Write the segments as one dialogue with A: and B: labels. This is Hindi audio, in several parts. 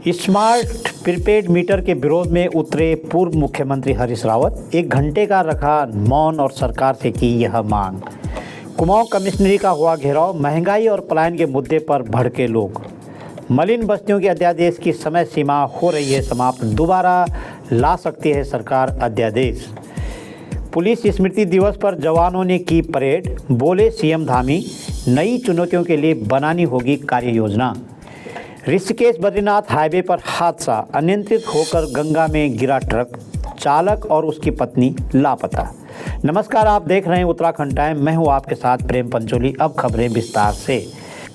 A: स्मार्ट प्रीपेड मीटर के विरोध में उतरे पूर्व मुख्यमंत्री हरीश रावत। 1 घंटे का रखा मौन और सरकार से की यह मांग। कुमाऊं कमिश्नरी का हुआ घेराव। महंगाई और पलायन के मुद्दे पर भड़के लोग। मलिन बस्तियों के अध्यादेश की समय सीमा हो रही है समाप्त। दोबारा ला सकती है सरकार अध्यादेश। पुलिस स्मृति दिवस पर जवानों ने की परेड। बोले सीएम धामी, नई चुनौतियों के लिए बनानी होगी कार्य योजना। ऋषिकेश बद्रीनाथ हाईवे पर हादसा। अनियंत्रित होकर गंगा में गिरा ट्रक। चालक और उसकी पत्नी लापता। नमस्कार, आप देख रहे हैं उत्तराखंड टाइम। मैं हूं आपके साथ प्रेम पंचोली। अब खबरें विस्तार से।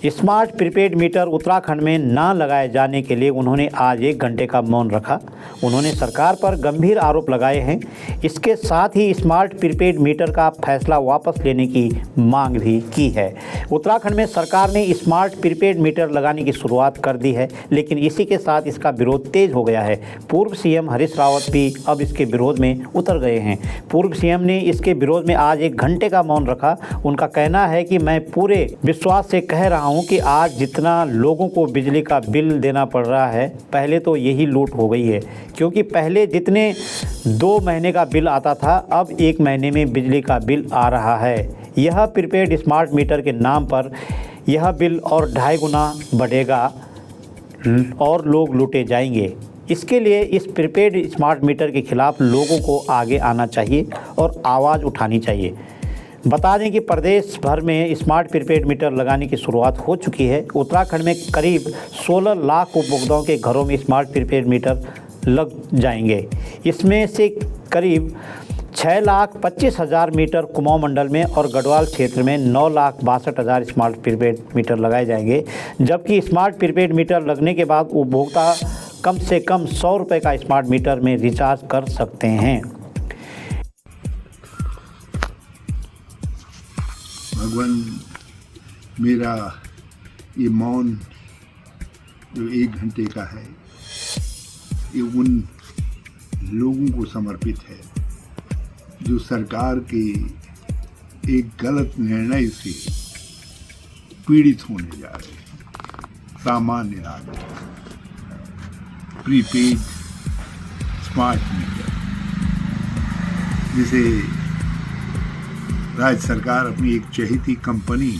A: स्मार्ट प्रीपेड मीटर उत्तराखंड में ना लगाए जाने के लिए उन्होंने आज 1 घंटे का मौन रखा। उन्होंने सरकार पर गंभीर आरोप लगाए हैं। इसके साथ ही स्मार्ट प्रीपेड मीटर का फैसला वापस लेने की मांग भी की है। उत्तराखंड में सरकार ने स्मार्ट प्रीपेड मीटर लगाने की शुरुआत कर दी है, लेकिन इसी के साथ इसका विरोध तेज हो गया है। पूर्व सीएम हरीश रावत भी अब इसके विरोध में उतर गए हैं। पूर्व सीएम ने इसके विरोध में आज 1 घंटे का मौन रखा। उनका कहना है कि मैं पूरे विश्वास से कह रहा हूं कि आज जितना लोगों को बिजली का बिल देना पड़ रहा है, पहले तो यही लूट हो गई है, क्योंकि पहले जितने 2 महीने का बिल आता था, अब 1 महीने में बिजली का बिल आ रहा है। यह प्रीपेड स्मार्ट मीटर के नाम पर यह बिल और 2.5 गुना बढ़ेगा और लोग लूटे जाएंगे। इसके लिए इस प्रीपेड स्मार्ट मीटर के खिलाफ लोगों को आगे आना चाहिए और आवाज़ उठानी चाहिए। बता दें कि प्रदेश भर में स्मार्ट प्रीपेड मीटर लगाने की शुरुआत हो चुकी है। उत्तराखंड में करीब 16 लाख उपभोक्ताओं के घरों में स्मार्ट प्रीपेड मीटर लग जाएंगे। इसमें से करीब 6,25,000 मीटर कुमाऊं मंडल में और गढ़वाल क्षेत्र में 9,62,000 स्मार्ट प्रीपेड मीटर लगाए जाएंगे। जबकि स्मार्ट प्रीपेड मीटर लगने के बाद उपभोक्ता कम से कम 100 रुपये का स्मार्ट मीटर में रिचार्ज कर सकते हैं।
B: भगवान, मेरा ये मौन जो 1 घंटे का है, ये उन लोगों को समर्पित है जो सरकार के एक गलत निर्णय से पीड़ित होने जा रहे हैं। सामान्य नागरिक, प्रीपेड स्मार्ट मीटर जिसे राज्य सरकार अपनी एक चहेती कंपनी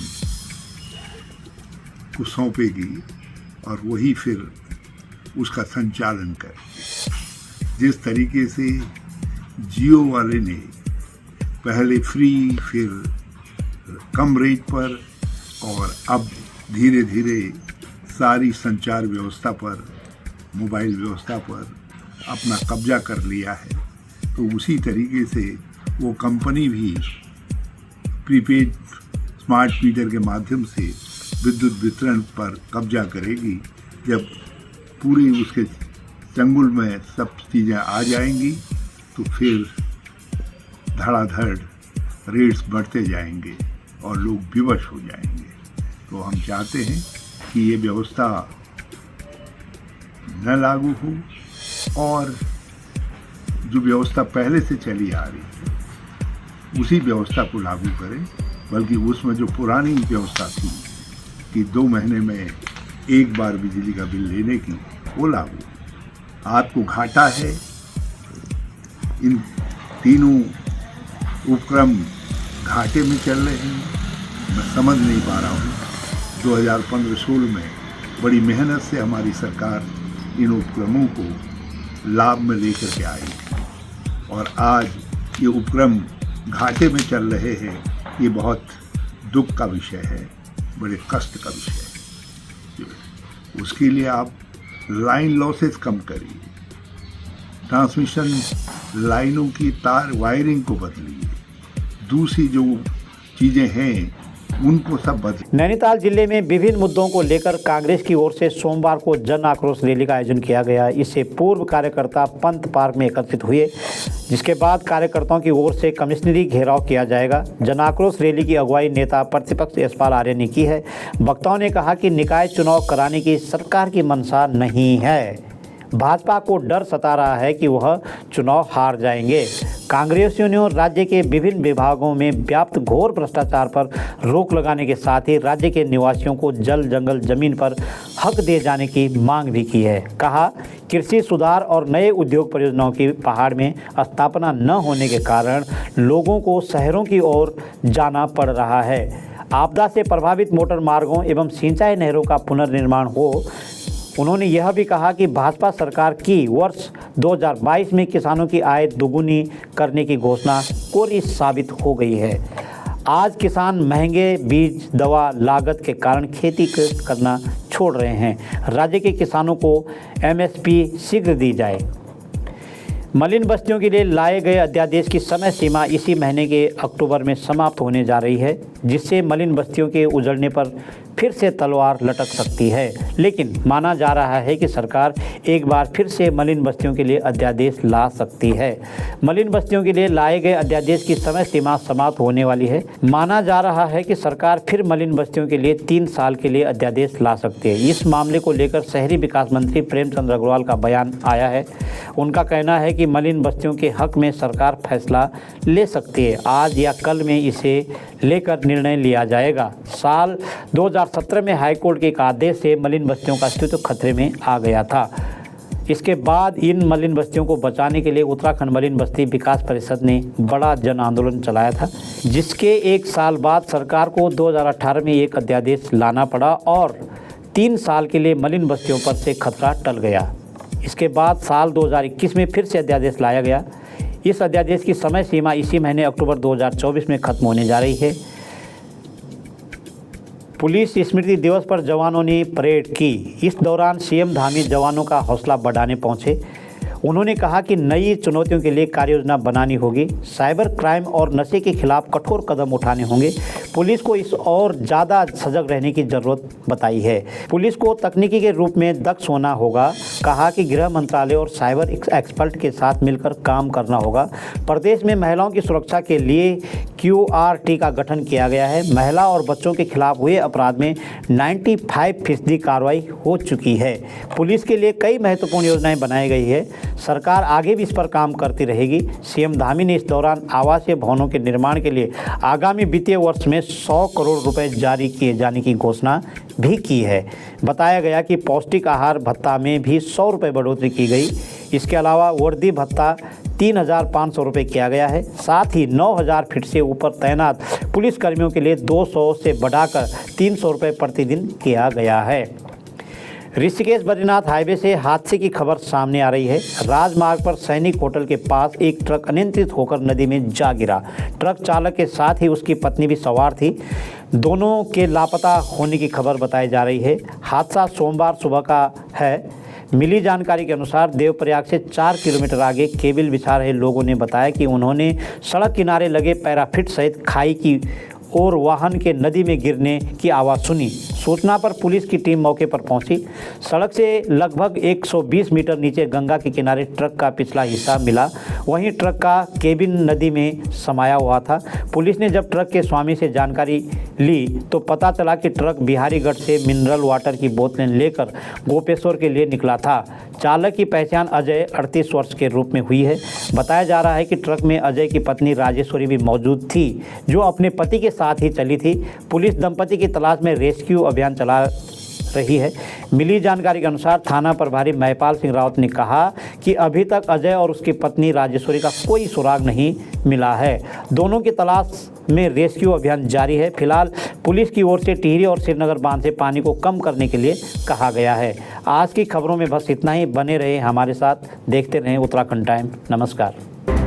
B: को सौंपेगी और वही फिर उसका संचालन करेगी। जिस तरीके से जियो वाले ने पहले फ्री, फिर कम रेट पर और अब धीरे धीरे सारी संचार व्यवस्था पर, मोबाइल व्यवस्था पर अपना कब्जा कर लिया है, तो उसी तरीके से वो कंपनी भी प्रीपेड स्मार्ट मीटर के माध्यम से विद्युत वितरण पर कब्जा करेगी। जब पूरी उसके चंगुल में सब चीज़ें आ जाएंगी तो फिर धड़ाधड़ रेट्स बढ़ते जाएंगे और लोग विवश हो जाएंगे। तो हम चाहते हैं कि ये व्यवस्था न लागू हो और जो व्यवस्था पहले से चली आ रही है उसी व्यवस्था को लागू करें, बल्कि उसमें जो पुरानी व्यवस्था थी कि 2 महीने में 1 बार बिजली का बिल लेने की, वो लागू। आपको घाटा है। इन तीनों उपक्रम घाटे में चल रहे हैं। मैं समझ नहीं पा रहा हूँ। 2015-16 में बड़ी मेहनत से हमारी सरकार इन उपक्रमों को लाभ में लेकर के आई और आज ये उपक्रम घाटे में चल रहे हैं। ये बहुत दुख का विषय है, बड़े कष्ट का विषय है। उसके लिए आप लाइन लॉसेस कम करिए, ट्रांसमिशन लाइनों की तार वायरिंग को बदलिए, दूसरी जो चीज़ें हैं उनको सब बदलिए।
A: नैनीताल जिले में विभिन्न मुद्दों को लेकर कांग्रेस की ओर से सोमवार को जन आक्रोश रैली का आयोजन किया गया। इससे पूर्व कार्यकर्ता पंत पार्क में एकत्रित हुए, जिसके बाद कार्यकर्ताओं की ओर से कमिश्नरी घेराव किया जाएगा। जन आक्रोश रैली की अगुवाई नेता प्रतिपक्ष यशपाल आर्य ने की है। वक्ताओं ने कहा कि निकाय चुनाव कराने की सरकार की मंशा नहीं है। भाजपा को डर सता रहा है कि वह चुनाव हार जाएंगे। कांग्रेसियों ने राज्य के विभिन्न विभागों में व्याप्त घोर भ्रष्टाचार पर रोक लगाने के साथ ही राज्य के निवासियों को जल जंगल जमीन पर हक दिए जाने की मांग भी की है। कहा, कृषि सुधार और नए उद्योग परियोजनाओं की पहाड़ में स्थापना न होने के कारण लोगों को शहरों की ओर जाना पड़ रहा है। आपदा से प्रभावित मोटर मार्गों एवं सिंचाई नहरों का पुनर्निर्माण हो। उन्होंने यह भी कहा कि भाजपा सरकार की वर्ष 2022 में किसानों की आय दोगुनी करने की घोषणा कोरी साबित हो गई है। आज किसान महंगे बीज दवा लागत के कारण खेती करना छोड़ रहे हैं। राज्य के किसानों को एमएसपी शीघ्र दी जाए। मलिन बस्तियों के लिए लाए गए अध्यादेश की समय सीमा इसी महीने के अक्टूबर में समाप्त होने जा रही है, जिससे मलिन बस्तियों के उजड़ने पर फिर से तलवार लटक सकती है। लेकिन माना जा रहा है कि सरकार एक बार फिर से मलिन बस्तियों के लिए अध्यादेश ला सकती है। मलिन बस्तियों के लिए लाए गए अध्यादेश की समय सीमा समाप्त होने वाली है। माना जा रहा है कि सरकार फिर मलिन बस्तियों के लिए 3 साल के लिए अध्यादेश ला सकती है। इस मामले को लेकर शहरी विकास मंत्री प्रेमचंद अग्रवाल का बयान आया है। उनका कहना है कि मलिन बस्तियों के हक में सरकार फैसला ले सकती है। आज या कल में इसे लेकर निर्णय लिया जाएगा। साल 2017 में हाईकोर्ट के एक आदेश से मलिन बस्तियों का अस्तित्व खतरे में आ गया था। इसके बाद इन मलिन बस्तियों को बचाने के लिए उत्तराखंड मलिन बस्ती विकास परिषद ने बड़ा जन आंदोलन चलाया था, जिसके 1 साल बाद सरकार को 2018 में एक अध्यादेश लाना पड़ा और 3 साल के लिए मलिन बस्तियों पर से खतरा टल गया। इसके बाद साल 2021 में फिर से अध्यादेश लाया गया। इस अध्यादेश की समय सीमा इसी महीने अक्टूबर 2024 में खत्म होने जा रही है। पुलिस स्मृति दिवस पर जवानों ने परेड की। इस दौरान सीएम धामी जवानों का हौसला बढ़ाने पहुंचे। उन्होंने कहा कि नई चुनौतियों के लिए कार्ययोजना बनानी होगी। साइबर क्राइम और नशे के खिलाफ कठोर कदम उठाने होंगे। पुलिस को इस और ज़्यादा सजग रहने की ज़रूरत बताई है। पुलिस को तकनीकी के रूप में दक्ष होना होगा। कहा कि गृह मंत्रालय और साइबर एक्सपर्ट के साथ मिलकर काम करना होगा। प्रदेश में महिलाओं की सुरक्षा के लिए QRT का गठन किया गया है। महिला और बच्चों के खिलाफ हुए अपराध में 95% कार्रवाई हो चुकी है। पुलिस के लिए कई महत्वपूर्ण योजनाएं बनाई गई है। सरकार आगे भी इस पर काम करती रहेगी। सीएम धामी ने इस दौरान आवासीय भवनों के निर्माण के लिए आगामी वित्तीय वर्ष में 100 करोड़ रुपए जारी किए जाने की घोषणा भी की है। बताया गया कि पौष्टिक आहार भत्ता में भी 100 रुपये बढ़ोतरी की गई। इसके अलावा वर्दी भत्ता 3,500 रुपये किया गया है। साथ ही 9,000 फीट से ऊपर तैनात पुलिसकर्मियों के लिए 200 से बढ़ाकर 300 रुपये प्रतिदिन किया गया है। ऋषिकेश बद्रीनाथ हाईवे से हादसे की खबर सामने आ रही है। राजमार्ग पर सैनिक होटल के पास एक ट्रक अनियंत्रित होकर नदी में जा गिरा। ट्रक चालक के साथ ही उसकी पत्नी भी सवार थी। दोनों के लापता होने की खबर बताई जा रही है। हादसा सोमवार सुबह का है। मिली जानकारी के अनुसार देवप्रयाग से 4 किलोमीटर आगे केबिल बिछा रहे लोगों ने बताया कि उन्होंने सड़क किनारे लगे पैराफिट सहित खाई की और वाहन के नदी में गिरने की आवाज़ सुनी। सूचना पर पुलिस की टीम मौके पर पहुंची। सड़क से लगभग 120 मीटर नीचे गंगा के किनारे ट्रक का पिछला हिस्सा मिला। वहीं ट्रक का केबिन नदी में समाया हुआ था। पुलिस ने जब ट्रक के स्वामी से जानकारी ली तो पता चला कि ट्रक बिहारीगढ़ से मिनरल वाटर की बोतलें लेकर गोपेश्वर के लिए निकला था। चालक की पहचान अजय 38 वर्ष के रूप में हुई है। बताया जा रहा है कि ट्रक में अजय की पत्नी राजेश्वरी भी मौजूद थी, जो अपने पति के साथ ही चली थी। पुलिस दंपति की तलाश में रेस्क्यू अभियान चला रही है। मिली जानकारी के अनुसार थाना प्रभारी महिपाल सिंह रावत ने कहा कि अभी तक अजय और उसकी पत्नी राजेश्वरी का कोई सुराग नहीं मिला है। दोनों की तलाश में रेस्क्यू अभियान जारी है। फिलहाल पुलिस की ओर से टिहरी और श्रीनगर बांध से पानी को कम करने के लिए कहा गया है। आज की खबरों में बस इतना ही। बने रहे हमारे साथ, देखते रहें उत्तराखंड टाइम। नमस्कार।